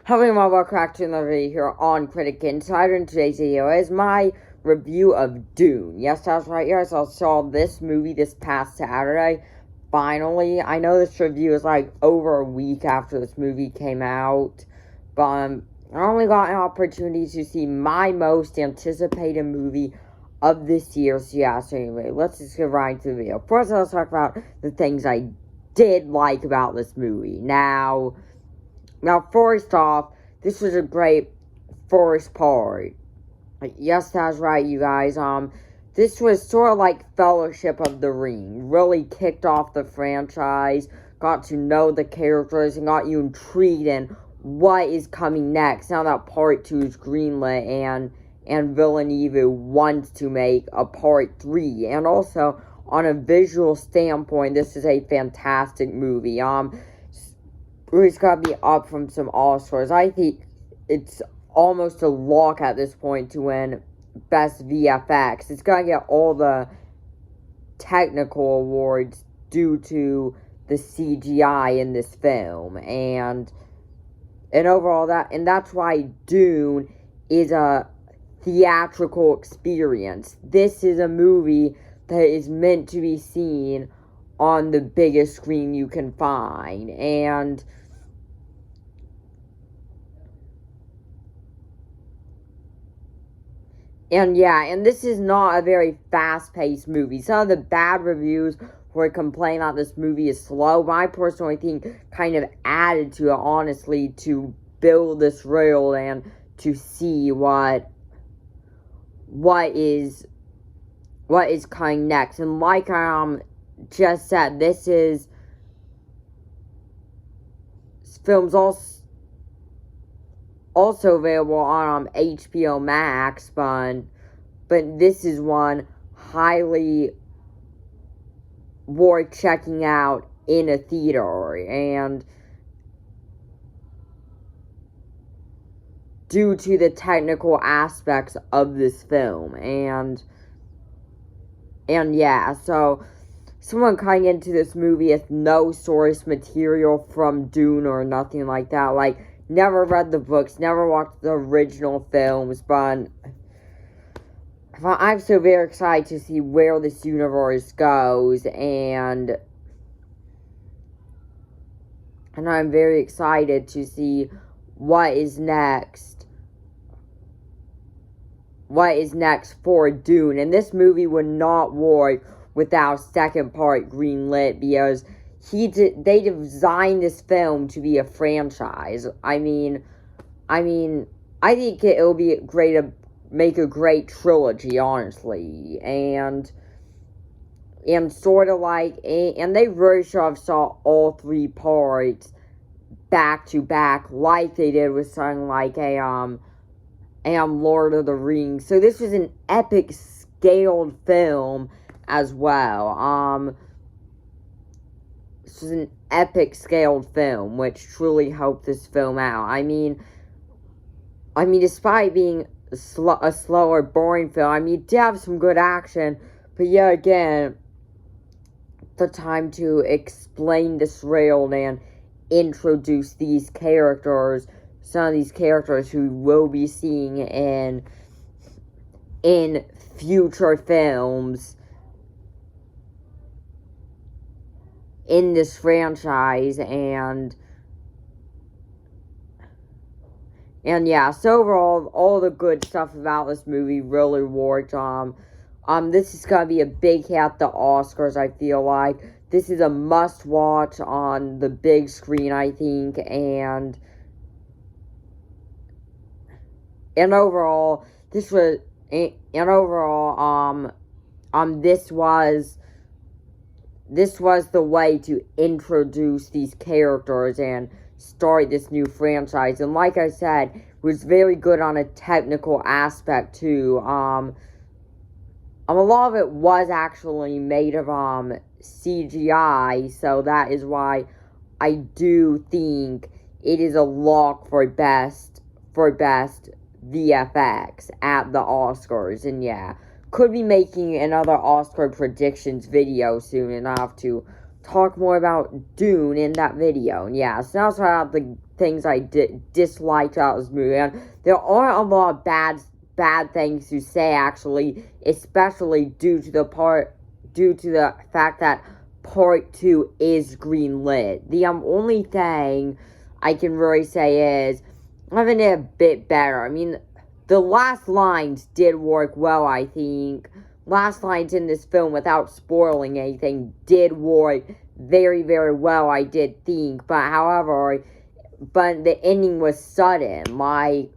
Hello everyone, welcome back to another video here on Critic Insider. And today's video is my review of Dune. Yes, that's right, guys. I saw this movie this past Saturday. Finally, I know this review is like over a week after this movie came out, but I only got an opportunity to see my most anticipated movie of this year. So anyway, let's just get right into the video. First, let's talk about the things I did like about this movie. Now, first off, this was a great first part. Yes, that's right, you guys. This was sort of like Fellowship of the Ring. Really kicked off the franchise, got to know the characters, and got you intrigued in what is coming next. Now that part 2 is greenlit, and Villeneuve wants to make a part 3. And also, on a visual standpoint, this is a fantastic movie. It's got to be up from some Oscars. I think it's almost a lock at this point to win Best VFX. It's got to get all the technical awards due to the CGI in this film. And overall, that's why Dune is a theatrical experience. This is a movie that is meant to be seen on the biggest screen you can find. And this is not a very fast-paced movie. Some of the bad reviews were complaining that this movie is slow, but I personally think kind of added to it, honestly, to build this world and to see what is coming next. And like I just said, this film's also available on HBO Max, but this is one highly worth checking out in a theater, and due to the technical aspects of this film, and yeah, so someone coming into this movie with no source material from Dune or nothing like that, like, never read the books, never watched the original films, but I'm so very excited to see where this universe goes, and I'm very excited to see what is next for Dune. And this movie would not work without second part greenlit, because they designed this film to be a franchise. I think it'll be great to make a great trilogy, honestly, and sort of like, and they really should have saw all 3 parts back to back, like they did with something like Lord of the Rings. So this was an epic scaled film as well. This was an epic scaled film, which truly helped this film out. I mean, despite being a slower, boring film, it did have some good action, but yeah, again, the time to explain this world and introduce these characters, some of these characters who we'll be seeing in future films in this franchise, and yeah, so overall, all the good stuff about this movie really worked. This is gonna be a big hit at the Oscars, I feel like. This is a must-watch on the big screen, I think, and overall, this was the way to introduce these characters and start this new franchise. And like I said, it was very good on a technical aspect too. A lot of it was actually made of CGI, so that is why I do think it is a lock for best VFX at the Oscars. And yeah, could be making another Oscar predictions video soon, and I have to talk more about Dune in that video. And yeah, so that's about the things I disliked about this movie. And there are a lot of bad things to say, actually, especially due to the fact that part 2 is greenlit. The only thing I can really say is having it a bit better. I mean, the last lines did work well, I think. Last lines in this film, without spoiling anything, did work very, very well, I did think. But the ending was sudden. Like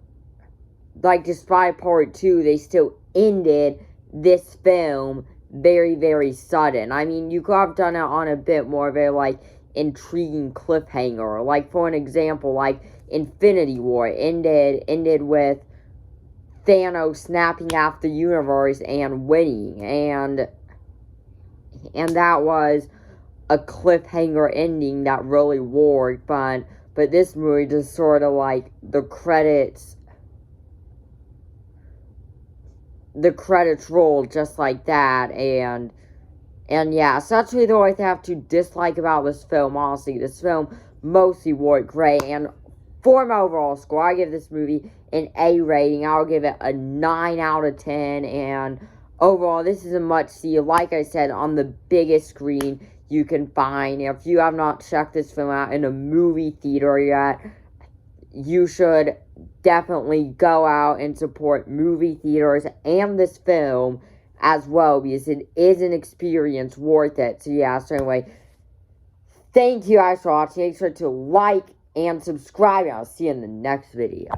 despite part 2, they still ended this film very, very sudden. I mean, you could have done it on a bit more of a, like, intriguing cliffhanger. Like, for an example, like, Infinity War ended with Thanos snapping half the universe and winning, and that was a cliffhanger ending that really worked, but this movie just sort of, like, the credits roll just like that, and yeah, so that's really the only thing I have to dislike about this film. Honestly, this film mostly worked great, and for my overall score, I give this movie an A rating. I'll give it a 9 out of 10, and overall, this is a must-see, like I said, on the biggest screen you can find. If you have not checked this film out in a movie theater yet, you should definitely go out and support movie theaters and this film as well, because it is an experience worth it. So yeah, so anyway, thank you guys for watching. Make sure to like and subscribe, and I'll see you in the next video.